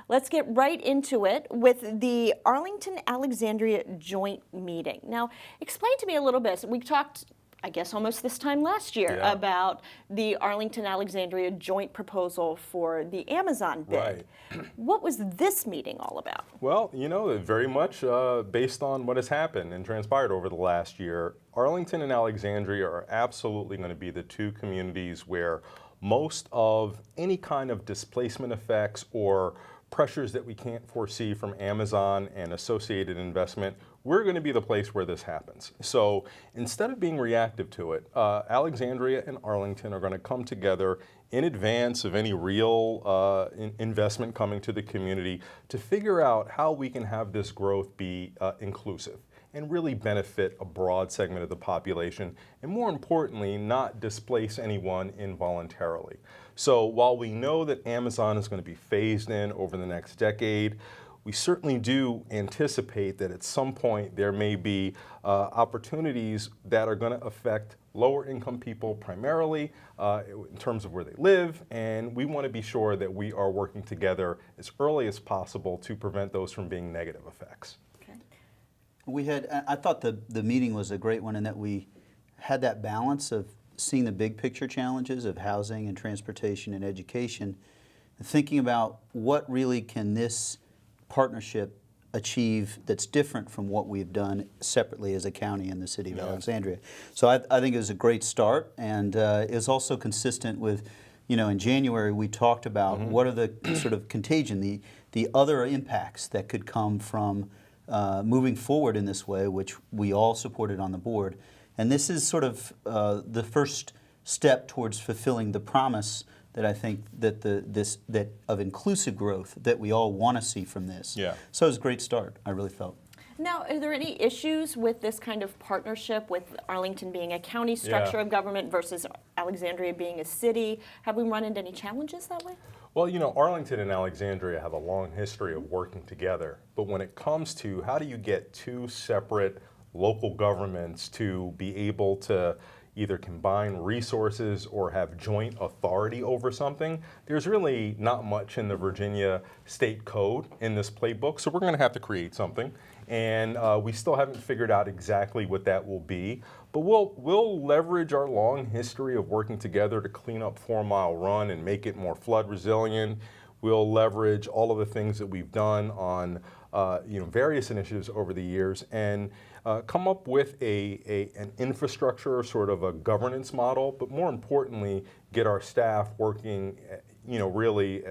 Let's get right into it with the Arlington-Alexandria joint meeting. Now, explain to me a little bit. We talked, I guess, almost this time last year about the Arlington-Alexandria joint proposal for the Amazon bid. Right. What was this meeting all about? Well, very much based on what has happened and transpired over the last year, Arlington and Alexandria are absolutely going to be the two communities where most of any kind of displacement effects or pressures that we can't foresee from Amazon and associated investment, we're going to be the place where this happens. So instead of being reactive to it, Alexandria and Arlington are going to come together in advance of any real investment coming to the community to figure out how we can have this growth be inclusive and really benefit a broad segment of the population, and more importantly, not displace anyone involuntarily. So while we know that Amazon is going to be phased in over the next decade, we certainly do anticipate that at some point there may be opportunities that are going to affect lower income people primarily in terms of where they live, and we want to be sure that we are working together as early as possible to prevent those from being negative effects. I thought the meeting was a great one in that we had that balance of seeing the big picture challenges of housing and transportation and education, and thinking about what really can this partnership achieve that's different from what we've done separately as a county in the city of Alexandria. So I think it was a great start, and it was also consistent with, in January we talked about what are the sort of contagion, the other impacts that could come from moving forward in this way, which we all supported on the board. And this is sort of the first step towards fulfilling the promise that I think that that of inclusive growth that we all want to see from this. Yeah. So it was a great start, I really felt. Now, are there any issues with this kind of partnership, with Arlington being a county structure of government versus Alexandria being a city? Have we run into any challenges that way? Well, Arlington and Alexandria have a long history of working together, but when it comes to how do you get two separate local governments to be able to either combine resources or have joint authority over something, there's really not much in the Virginia state code in this playbook, so we're going to have to create something. And we still haven't figured out exactly what that will be, but we'll leverage our long history of working together to clean up 4 Mile Run and make it more flood resilient. We'll leverage all of the things that we've done on various initiatives over the years and come up with an infrastructure, sort of a governance model, but more importantly, get our staff working, really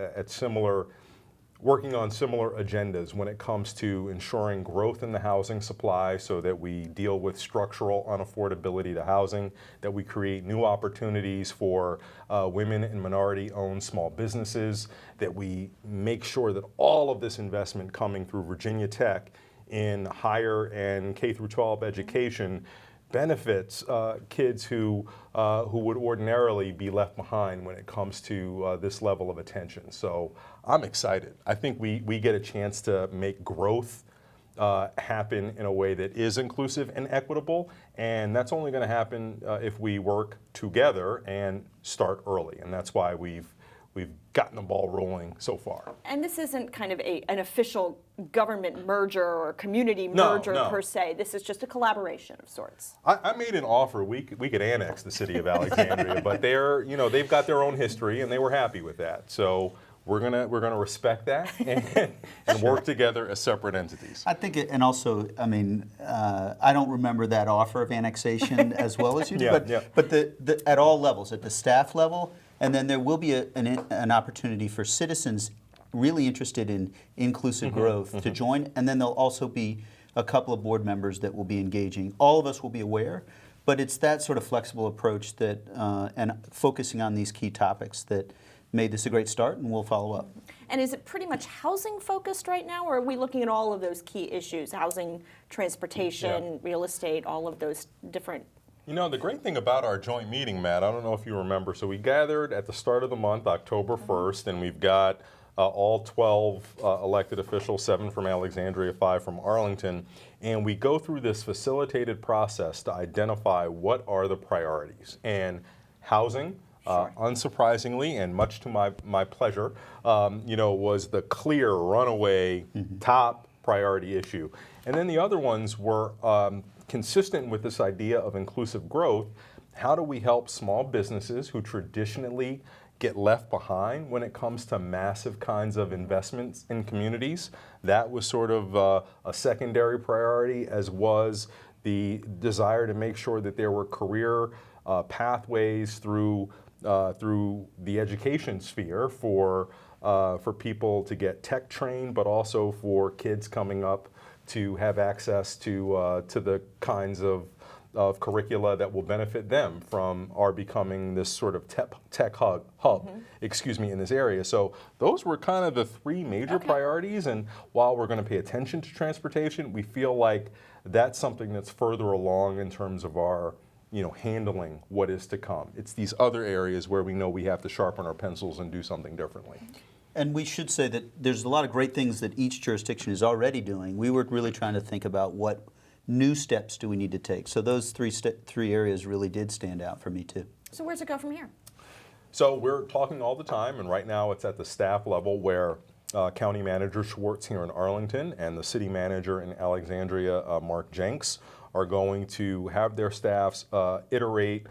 working on similar agendas when it comes to ensuring growth in the housing supply so that we deal with structural unaffordability to housing, that we create new opportunities for women and minority-owned small businesses, that we make sure that all of this investment coming through Virginia Tech in higher and K-12 education benefits kids who would ordinarily be left behind when it comes to this level of attention. So I'm excited. I think we get a chance to make growth happen in a way that is inclusive and equitable, and that's only going to happen if we work together and start early, and that's why we've gotten the ball rolling so far. And this isn't kind of an official government merger or community merger per se. This is just a collaboration of sorts. I made an offer we could annex the city of Alexandria, but they've got their own history and they were happy with that. So we're gonna respect that and work together as separate entities. I think, and also, I don't remember that offer of annexation as well as you do, but at all levels, at the staff level. And then there will be an opportunity for citizens really interested in inclusive growth to join. And then there'll also be a couple of board members that will be engaging. All of us will be aware, but it's that sort of flexible approach that and focusing on these key topics that made this a great start, and we'll follow up. And is it pretty much housing focused right now, or are we looking at all of those key issues, housing, transportation, real estate, all of those different? The great thing about our joint meeting, Matt, I don't know if you remember, so we gathered at the start of the month, October 1st, and we've got all 12 elected officials, 7 from Alexandria, 5 from Arlington, and we go through this facilitated process to identify what are the priorities. And housing Unsurprisingly, and much to my pleasure, was the clear runaway top priority issue. And then the other ones were consistent with this idea of inclusive growth. How do we help small businesses who traditionally get left behind when it comes to massive kinds of investments in communities? That was sort of a secondary priority, as was the desire to make sure that there were career pathways through the education sphere for people to get tech trained, but also for kids coming up to have access to the kinds of curricula that will benefit them from our becoming this sort of tech hub, in this area. So those were kind of the three major priorities. And while we're going to pay attention to transportation, we feel like that's something that's further along in terms of our handling what is to come. It's these other areas where we know we have to sharpen our pencils and do something differently. And we should say that there's a lot of great things that each jurisdiction is already doing. We were really trying to think about what new steps do we need to take. So those three areas really did stand out for me too. So where's it go from here? So we're talking all the time, and right now it's at the staff level where County Manager Schwartz here in Arlington and the City Manager in Alexandria, Mark Jenks, are going to have their staffs iterate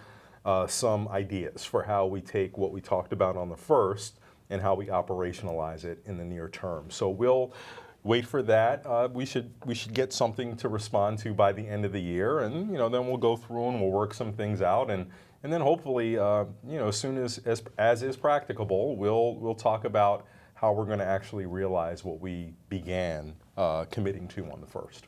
some ideas for how we take what we talked about on the first and how we operationalize it in the near term. So we'll wait for that. We should get something to respond to by the end of the year, and then we'll go through and we'll work some things out, and then hopefully as soon as is practicable, we'll talk about how we're going to actually realize what we began committing to on the first.